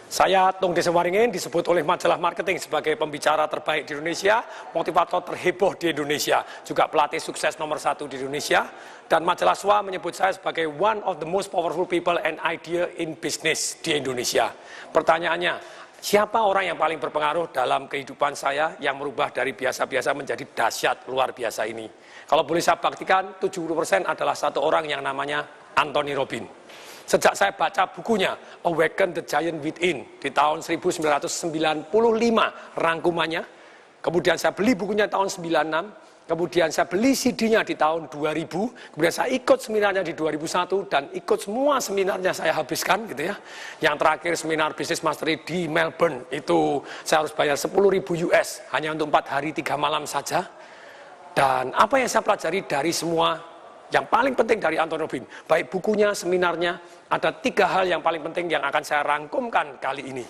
Saya Tung Desewaringin disebut oleh majalah marketing sebagai pembicara terbaik di Indonesia, motivator terheboh di Indonesia, juga pelatih sukses nomor 1 di Indonesia, dan majalah SWA menyebut saya sebagai one of the most powerful people and idea in business di Indonesia. Pertanyaannya, siapa orang yang paling berpengaruh dalam kehidupan saya yang merubah dari biasa-biasa menjadi dahsyat luar biasa ini? Kalau boleh saya baktikan, 70% adalah satu orang yang namanya Anthony Robbins. Sejak saya baca bukunya Awaken the Giant Within di tahun 1995 rangkumannya, kemudian saya beli bukunya tahun 96, kemudian saya beli CD-nya di tahun 2000, kemudian saya ikut seminarnya di 2001 dan ikut semua seminarnya saya habiskan gitu ya. Yang terakhir seminar Business Mastery di Melbourne itu saya harus bayar 10.000 US hanya untuk 4 hari 3 malam saja. Dan apa yang saya pelajari dari semua yang paling penting dari Anthony Robbins, baik bukunya, seminarnya, ada 3 hal yang paling penting yang akan saya rangkumkan kali ini.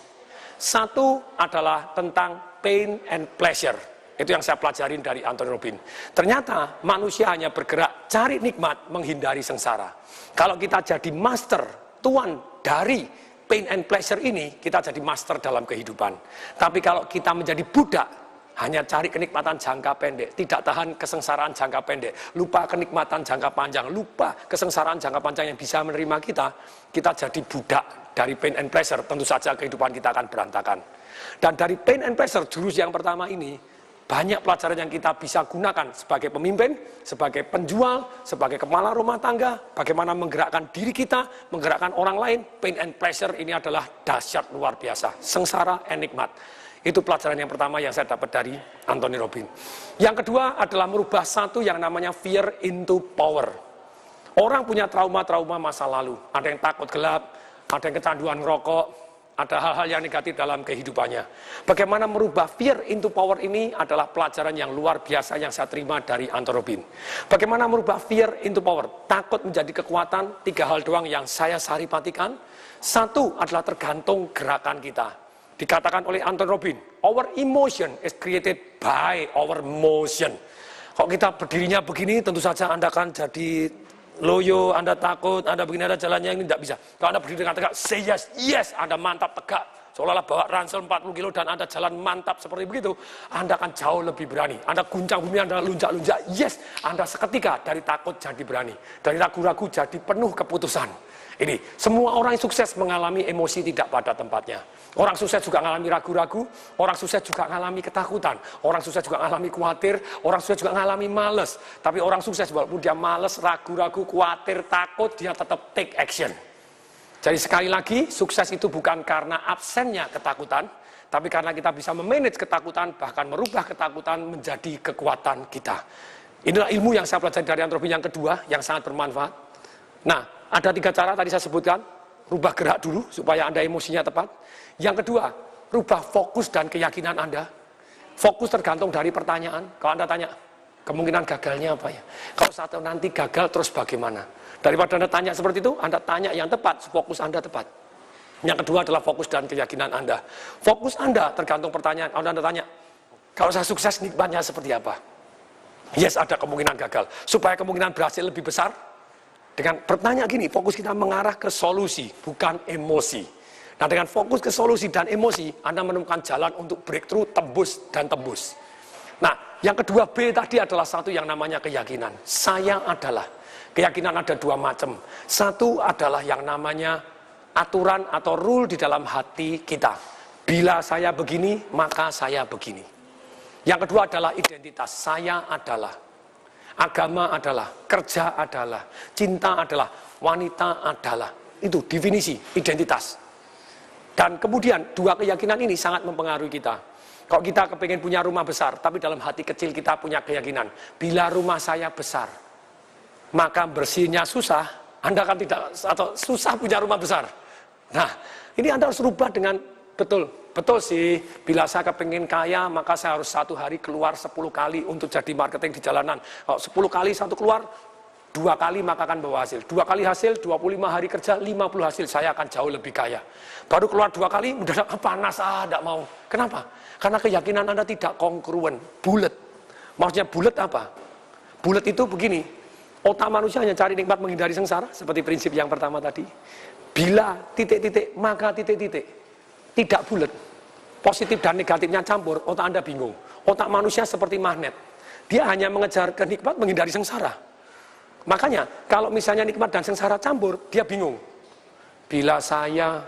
Satu adalah tentang pain and pleasure. Itu yang saya pelajarin dari Anthony Robbins. Ternyata manusia hanya bergerak cari nikmat, menghindari sengsara. Kalau kita jadi master, tuan dari pain and pleasure ini, kita jadi master dalam kehidupan. Tapi kalau kita menjadi budak, hanya cari kenikmatan jangka pendek, tidak tahan kesengsaraan jangka pendek, lupa kenikmatan jangka panjang, lupa kesengsaraan jangka panjang yang bisa menerima kita jadi budak dari pain and pleasure, tentu saja kehidupan kita akan berantakan. Dan dari pain and pleasure, jurus yang pertama ini, banyak pelajaran yang kita bisa gunakan sebagai pemimpin, sebagai penjual, sebagai kepala rumah tangga, bagaimana menggerakkan diri kita, menggerakkan orang lain. Pain and pleasure ini adalah dahsyat luar biasa, sengsara and nikmat. Itu pelajaran yang pertama yang saya dapat dari Anthony Robbins. Yang kedua adalah merubah satu yang namanya fear into power. Orang punya trauma-trauma masa lalu. Ada yang takut gelap, ada yang kecanduan ngerokok, ada hal-hal yang negatif dalam kehidupannya. Bagaimana merubah fear into power ini adalah pelajaran yang luar biasa yang saya terima dari Anthony Robbins. Bagaimana merubah fear into power? Takut menjadi kekuatan, 3 hal doang yang saya saripatikan. Satu adalah tergantung gerakan kita. Dikatakan oleh Anthony Robbins, our emotion is created by our motion. Kalau kita berdirinya begini, tentu saja Anda akan jadi loyo, Anda takut, Anda begini ada jalannya ini tidak bisa. Kalau Anda berdiri dengan tegak, say yes, yes, Anda mantap tegak. Seolah-olah bawa ransel 40 kilo dan Anda jalan mantap seperti begitu, Anda akan jauh lebih berani. Anda guncang bumi, Anda lunjak-lunjak, yes, Anda seketika dari takut jadi berani. Dari ragu-ragu jadi penuh keputusan. Ini, semua orang yang sukses mengalami emosi tidak pada tempatnya. Orang sukses juga mengalami ragu-ragu, orang sukses juga mengalami ketakutan, orang sukses juga mengalami khawatir, orang sukses juga mengalami males. Tapi orang sukses walaupun dia males, ragu-ragu, khawatir, takut, dia tetap take action. Jadi sekali lagi, sukses itu bukan karena absennya ketakutan, tapi karena kita bisa memanage ketakutan, bahkan merubah ketakutan menjadi kekuatan kita. Inilah ilmu yang saya pelajari dari Anthony Robbins yang kedua, yang sangat bermanfaat. Nah, ada 3 cara tadi saya sebutkan. Rubah gerak dulu supaya Anda emosinya tepat. Yang kedua, rubah fokus dan keyakinan Anda. Fokus tergantung dari pertanyaan. Kalau Anda tanya, kemungkinan gagalnya apa ya? Kalau satu nanti gagal terus bagaimana? Daripada Anda tanya seperti itu, Anda tanya yang tepat, fokus Anda tepat. Yang kedua adalah fokus dan keyakinan Anda. Fokus Anda tergantung pertanyaan. Kalau Anda tanya, kalau saya sukses nikmatnya seperti apa? Yes, ada kemungkinan gagal. Supaya kemungkinan berhasil lebih besar, dengan bertanya gini, fokus kita mengarah ke solusi, bukan emosi. Nah, dengan fokus ke solusi dan emosi, Anda menemukan jalan untuk breakthrough, tembus, dan tembus. Nah, yang kedua B tadi adalah satu yang namanya keyakinan. Saya adalah. Keyakinan ada 2 macam. Satu adalah yang namanya aturan atau rule di dalam hati kita. Bila saya begini, maka saya begini. Yang kedua adalah identitas. Saya adalah. Agama adalah, kerja adalah, cinta adalah, wanita adalah. Itu definisi, identitas. Dan kemudian 2 keyakinan ini sangat mempengaruhi kita. Kalau kita kepengen punya rumah besar, tapi dalam hati kecil kita punya keyakinan, bila rumah saya besar, maka bersihnya susah, Anda kan tidak, atau susah punya rumah besar. Nah, ini Anda harus rubah dengan betul sih, bila saya kepengen kaya, maka saya harus 1 hari keluar 10 kali untuk jadi marketing di jalanan. Kalau 10 kali satu keluar, 2 kali maka akan bawa hasil. 2 kali hasil, 25 hari kerja, 50 hasil, saya akan jauh lebih kaya. Baru keluar 2 kali, udah panas, tidak mau. Kenapa? Karena keyakinan Anda tidak kongruen, bulat. Maksudnya bulat apa? Bulat itu begini, otak manusia hanya cari nikmat menghindari sengsara, seperti prinsip yang pertama tadi. Bila titik-titik, maka titik-titik. tidak bulat, positif dan negatifnya campur, otak Anda bingung. Otak manusia seperti magnet. Dia hanya mengejar kenikmat, menghindari sengsara. Makanya, kalau misalnya nikmat dan sengsara campur, dia bingung. Bila saya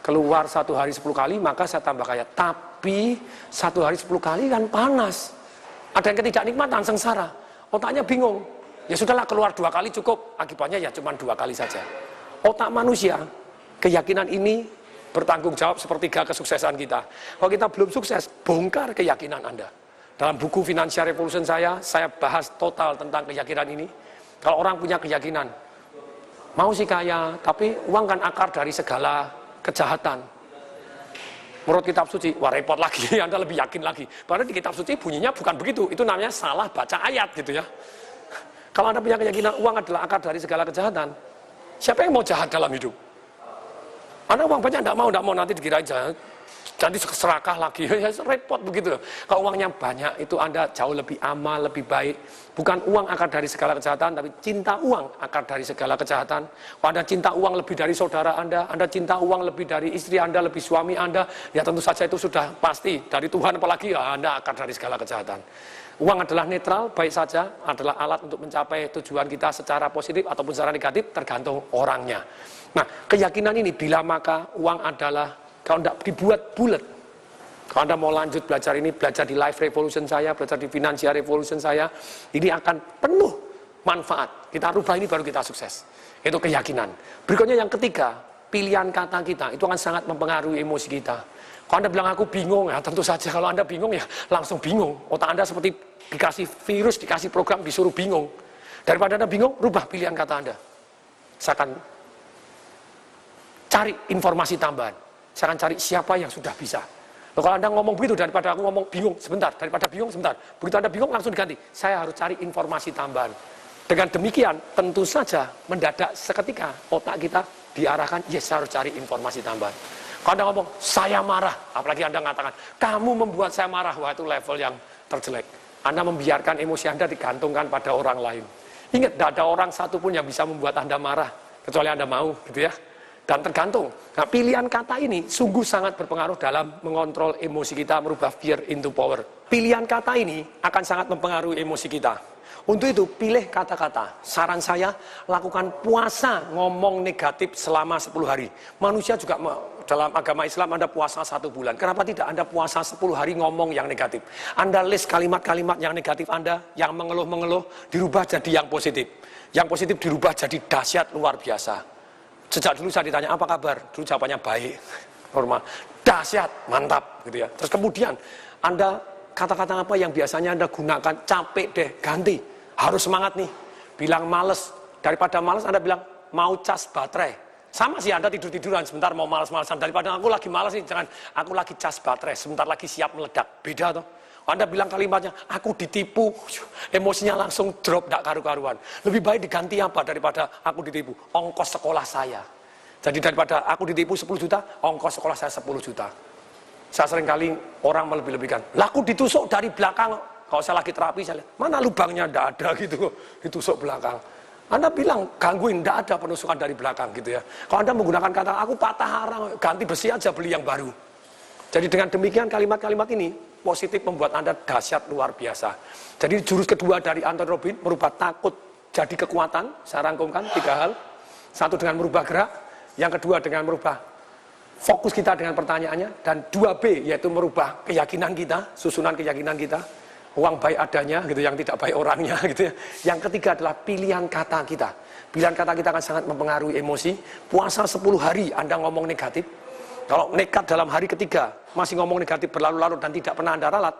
keluar 1 hari 10 kali, maka saya tambah kaya. Tapi 1 hari 10 kali kan panas. Ada yang ketidaknikmatan, sengsara. Otaknya bingung. Ya sudahlah, keluar 2 kali cukup. Akibatnya ya cuma 2 kali saja. Otak manusia, keyakinan ini bertanggung jawab sepertiga kesuksesan kita. Kalau kita belum sukses, bongkar keyakinan Anda. Dalam buku Financial Revolution saya bahas total tentang keyakinan ini. Kalau orang punya keyakinan, mau sih kaya, tapi uang kan akar dari segala kejahatan. Menurut kitab suci, wah repot lagi, Anda lebih yakin lagi. Padahal di kitab suci bunyinya bukan begitu, itu namanya salah baca ayat gitu ya. Kalau Anda punya keyakinan uang adalah akar dari segala kejahatan, siapa yang mau jahat dalam hidup? Anda uang banyak tidak mau nanti dikira jahat. Jadi serakah lagi, ya repot begitu. Kalau uangnya banyak, itu Anda jauh lebih amal, lebih baik. Bukan uang akar dari segala kejahatan, tapi cinta uang akar dari segala kejahatan. Kalau Anda cinta uang lebih dari saudara Anda cinta uang lebih dari istri Anda, lebih suami Anda, ya tentu saja itu sudah pasti. Dari Tuhan apalagi, ya Anda akar dari segala kejahatan. Uang adalah netral, baik saja, adalah alat untuk mencapai tujuan kita secara positif ataupun secara negatif, tergantung orangnya. Nah, keyakinan ini bila maka uang adalah, kalau tidak dibuat bulat, kalau Anda mau lanjut belajar ini, belajar di Life Revolution saya, belajar di Financial Revolution saya, ini akan penuh manfaat. Kita rubah ini baru kita sukses. Itu keyakinan. Berikutnya yang ketiga, pilihan kata kita, itu akan sangat mempengaruhi emosi kita. Kalau Anda bilang aku bingung, ya tentu saja kalau Anda bingung ya langsung bingung. Otak Anda seperti dikasih virus, dikasih program, disuruh bingung. Daripada Anda bingung, rubah pilihan kata Anda. Saya akan cari informasi tambahan. Saya akan cari siapa yang sudah bisa. Loh, kalau Anda ngomong begitu, daripada aku ngomong bingung sebentar, daripada bingung sebentar. Begitu Anda bingung, langsung diganti. Saya harus cari informasi tambahan. Dengan demikian, tentu saja mendadak seketika otak kita diarahkan, yes, saya harus cari informasi tambahan. Kalau Anda ngomong, saya marah, apalagi Anda mengatakan, kamu membuat saya marah, wah itu level yang terjelek. Anda membiarkan emosi Anda digantungkan pada orang lain. Ingat, tidak ada orang satupun yang bisa membuat Anda marah, kecuali Anda mau, gitu ya. Dan tergantung. Nah, pilihan kata ini sungguh sangat berpengaruh dalam mengontrol emosi kita, merubah fear into power. Pilihan kata ini akan sangat mempengaruhi emosi kita. Untuk itu, pilih kata-kata. Saran saya, lakukan puasa ngomong negatif selama 10 hari. Manusia juga dalam agama Islam Anda puasa 1 bulan. Kenapa tidak Anda puasa 10 hari ngomong yang negatif? Anda list kalimat-kalimat yang negatif Anda, yang mengeluh-mengeluh, dirubah jadi yang positif. Yang positif dirubah jadi dahsyat luar biasa. Sejak dulu saya ditanya, apa kabar? Dulu jawabannya baik, normal, dahsyat, mantap, gitu ya. Terus kemudian, Anda kata-kata apa yang biasanya Anda gunakan, capek deh, ganti. Harus semangat nih. Bilang males, daripada males Anda bilang, mau cas baterai. Sama sih Anda tidur-tiduran, sebentar mau males-malesan. Daripada aku lagi males nih, jangan, aku lagi cas baterai, sebentar lagi siap meledak. Beda toh. Anda bilang kalimatnya, aku ditipu, emosinya langsung drop, tidak karu-karuan. Lebih baik diganti apa daripada aku ditipu? Ongkos sekolah saya. Jadi daripada aku ditipu 10 juta, ongkos sekolah saya 10 juta. Saya seringkali orang melebih-lebihkan. Laku ditusuk dari belakang, kalau saya lagi terapi, saya lihat, mana lubangnya, tidak ada gitu, ditusuk belakang. Anda bilang, gangguin, tidak ada penusukan dari belakang gitu ya. Kalau Anda menggunakan kata, aku patah arang, ganti besi aja, beli yang baru. Jadi dengan demikian kalimat-kalimat ini, positif membuat Anda dahsyat luar biasa. Jadi jurus kedua dari Anthony Robbins, merubah takut jadi kekuatan. Saya rangkumkan 3 hal. 1 dengan merubah gerak, yang kedua dengan merubah fokus kita dengan pertanyaannya, dan 2B yaitu merubah keyakinan kita, susunan keyakinan kita. Uang baik adanya, gitu, yang tidak baik orangnya, gitu ya. Yang ketiga adalah pilihan kata kita. Pilihan kata kita akan sangat mempengaruhi emosi. Puasa 10 hari Anda ngomong negatif. Kalau nekat dalam hari ketiga, masih ngomong negatif berlarut-larut dan tidak pernah Anda ralat,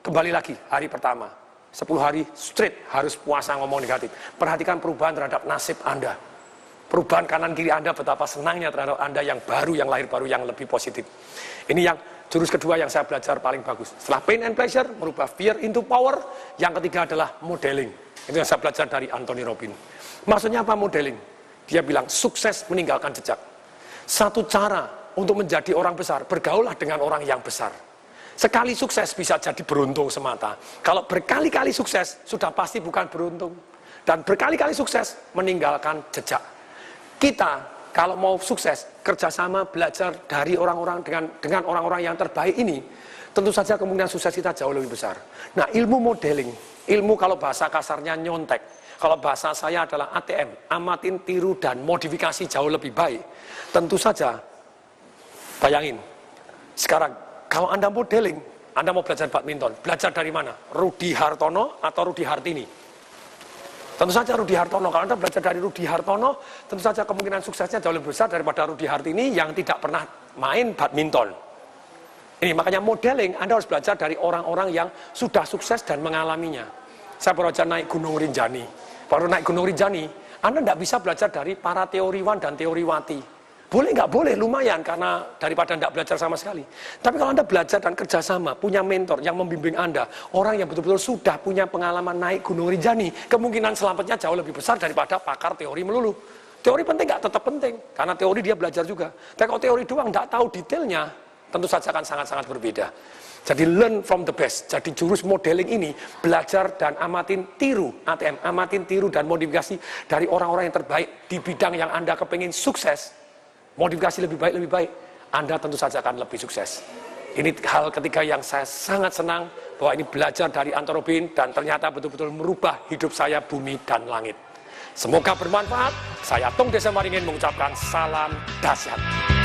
kembali lagi hari pertama. 10 hari straight harus puasa ngomong negatif. Perhatikan perubahan terhadap nasib Anda. Perubahan kanan kiri Anda, betapa senangnya terhadap Anda yang baru, yang lahir baru, yang lebih positif. Ini yang jurus kedua yang saya belajar paling bagus. Setelah pain and pleasure, merubah fear into power. Yang ketiga adalah modeling. Itu yang saya belajar dari Anthony Robbins. Maksudnya apa modeling? Dia bilang sukses meninggalkan jejak. Satu cara untuk menjadi orang besar, bergaullah dengan orang yang besar. Sekali sukses bisa jadi beruntung semata. Kalau berkali-kali sukses, sudah pasti bukan beruntung. Dan berkali-kali sukses meninggalkan jejak. Kita kalau mau sukses, kerjasama, belajar dari orang-orang dengan orang-orang yang terbaik ini, tentu saja kemungkinan sukses kita jauh lebih besar. Nah, ilmu modeling, ilmu kalau bahasa kasarnya nyontek, kalau bahasa saya adalah ATM, amatin, tiru, dan modifikasi jauh lebih baik. Tentu saja, bayangin, sekarang kalau Anda modeling, Anda mau belajar badminton, belajar dari mana? Rudi Hartono atau Rudi Hartini? Tentu saja Rudi Hartono. Kalau Anda belajar dari Rudi Hartono, tentu saja kemungkinan suksesnya jauh lebih besar daripada Rudi Hartini yang tidak pernah main badminton. Ini makanya modeling, Anda harus belajar dari orang-orang yang sudah sukses dan mengalaminya. Saya baru aja naik Gunung Rinjani. Baru naik Gunung Rinjani, Anda tidak bisa belajar dari para teoriwan dan teoriwati. Boleh nggak boleh, lumayan, karena daripada tidak belajar sama sekali. Tapi kalau Anda belajar dan kerjasama, punya mentor yang membimbing Anda, orang yang betul-betul sudah punya pengalaman naik Gunung Rinjani, kemungkinan selamatnya jauh lebih besar daripada pakar teori melulu. Teori penting nggak? Tetap penting, karena teori dia belajar juga. Tapi kalau teori doang nggak tahu detailnya, tentu saja akan sangat-sangat berbeda. Jadi learn from the best. Jadi jurus modeling ini belajar dan amatin tiru ATM, amatin tiru dan modifikasi dari orang-orang yang terbaik di bidang yang Anda kepingin sukses. Modifikasi lebih baik, Anda tentu saja akan lebih sukses. Ini hal ketiga yang saya sangat senang bahwa ini belajar dari Anton Robin dan ternyata betul-betul merubah hidup saya bumi dan langit. Semoga bermanfaat. Saya Tung Desa Maringin mengucapkan salam dahsyat.